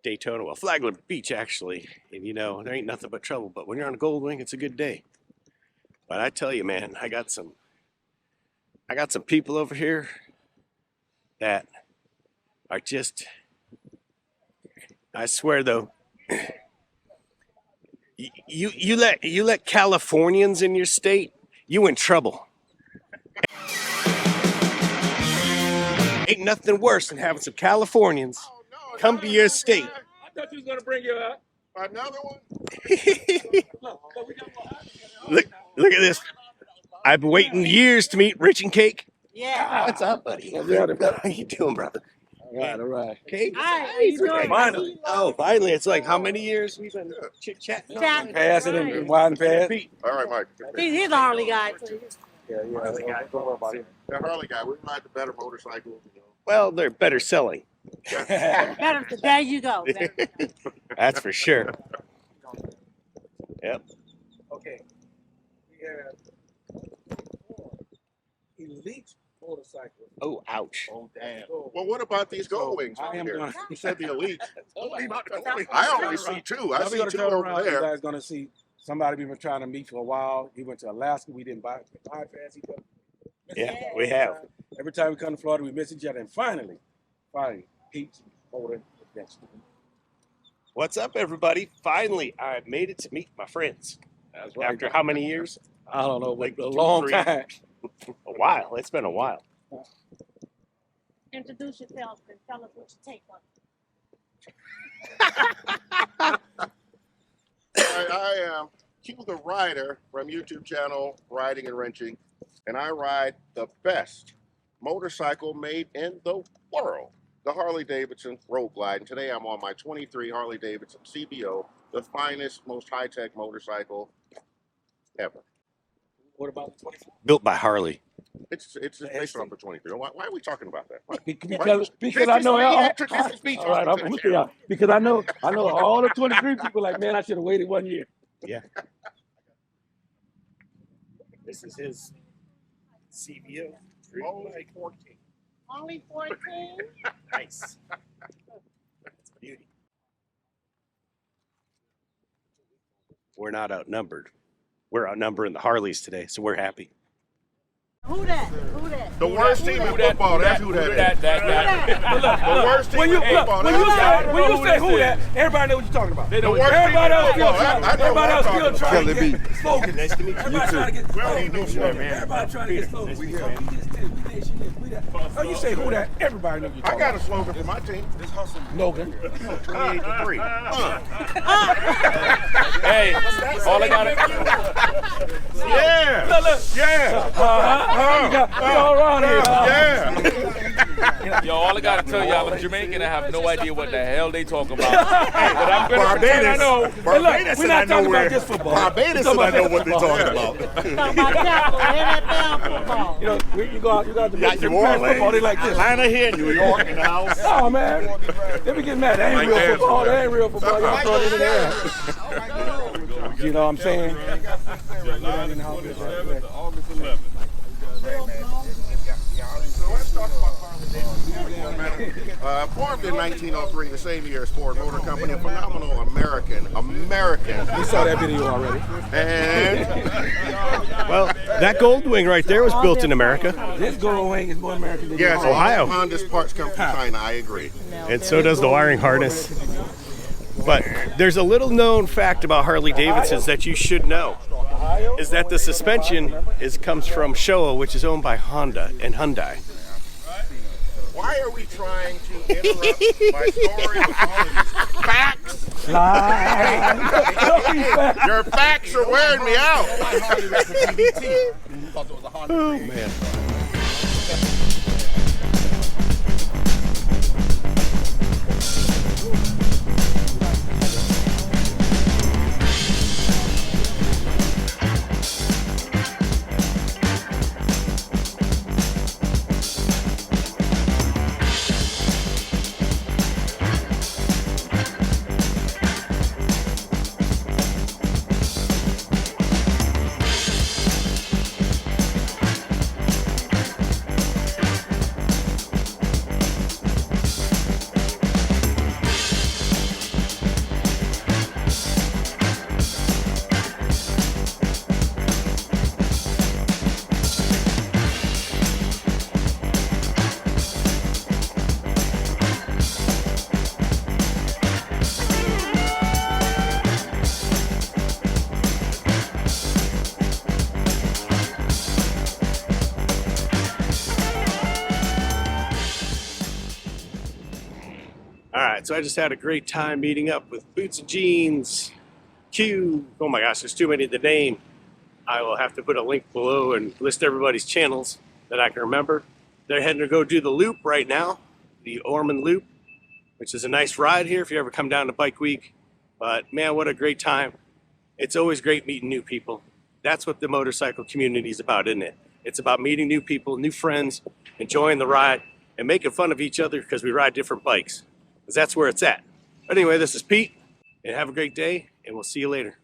Daytona, well, Flagler Beach actually, and you know there ain't nothing but trouble. But when you're on a Goldwing, it's a good day. But I tell you, man, I got some people over here that are just, I swear though, you let Californians in your state, you in trouble. Ain't nothing worse than having some Californians come to your state. I thought you was gonna bring your another one. Look at this. I've been waiting years to meet Rich and Cake. Yeah. What's up, buddy? How you doing, brother? All right. Cake? Hi, how you doing? Finally. Oh, finally. It's like how many years we've been chit-chatting? Pass it and wide and pass. All right, Mike. He's a Harley guy. Yeah. Harley guy. Don't worry about it. The Harley guy, we ride the better motorcycles. You know. Well, they're better selling. Better, there you go. That's for sure. Yep. Okay. We have elite motorcycles. Oh, ouch. Oh, damn. Well, what about these Goldwings? I am going. You said the elite. Goldwing. I only see two. I see two over You there. guys gonna see somebody we've been trying to meet for a while. He went to Alaska. We didn't bypass each other. Yeah, we have. Every time we come to Florida, we miss each other, and finally, Pete's Motor Adventure. What's up, everybody? Finally, I made it to meet my friends. That's right. After how many years? I don't know, like Like a 2, long 3. time. A while. It's been a while. Introduce yourself and tell us what you take on. I am Q the Rider from YouTube channel Riding and Wrenching, and I ride the best motorcycle made in the world, the Harley-Davidson Road Glide. And today I'm on my 23 Harley-Davidson CBO, the finest, most high-tech motorcycle ever. What about the 24? Built by Harley. It's based on the 23. Why are we talking about that? Why? Because I know all right, All I'm with you. Because I know all the 23 people like, man, I should have waited 1 year. Yeah. This is his CBO. Only 14. Only 14? Nice. That's a beauty. We're not outnumbered. We're outnumbering the Harleys today, so we're happy. Who that? Who that? The worst team in football, that's who that is. The worst team When in you football, when you say who that, everybody know what you're talking about. the worst Everybody else team in still football. trying. Everybody else still trying to Kelly get slogan. Nice to meet you. Everybody trying to get man. Everybody trying to get slogan. We just did. We did. She did. We that. Oh, you say who that? Everybody know you. I got a slogan for my team. Logan. 28 to 3. Hey, all I got You all around here. Yo, all I gotta tell y'all, I'm Jamaican. I have no idea what the hell they talk about. But I'm gonna pretend I know. Barbados, we're not talking about just football. Barbados, and I know what they're talking about. Talking about NFL football. You know, you got to Got New New Orleans Orleans, football. They like this. Atlanta here, New York in the house. Oh man, they be getting mad. That ain't real football. That ain't real football. Y'all throw it in the air. You know what I'm saying? August 11th. So let's talk about Harley-Davidson. Formed in 1903, the same year as Ford Motor Company, a phenomenal American. We saw that video already. And Well, that Goldwing right there was built in America. This Goldwing is more American than yes, Ohio. Honda's parts come from China. I agree. And so does the wiring harness. But there's a little known fact about Harley Davidsons that you should know, is that the suspension comes from Showa, which is owned by Honda and Hyundai. Why are we trying to interrupt my story with all of these facts? Your facts are wearing me out. Oh, man. So I just had a great time meeting up with Boots and Jeans, Q. Oh my gosh, there's too many to name. I will have to put a link below and list everybody's channels that I can remember. They're heading to go do the loop right now, the Ormond Loop, which is a nice ride here if you ever come down to Bike Week. But man, what a great time. It's always great meeting new people. That's what the motorcycle community is about, isn't it? It's about meeting new people, new friends, enjoying the ride, and making fun of each other because we ride different bikes. Because that's where it's at. But anyway, this is Pete, and have a great day, and we'll see you later.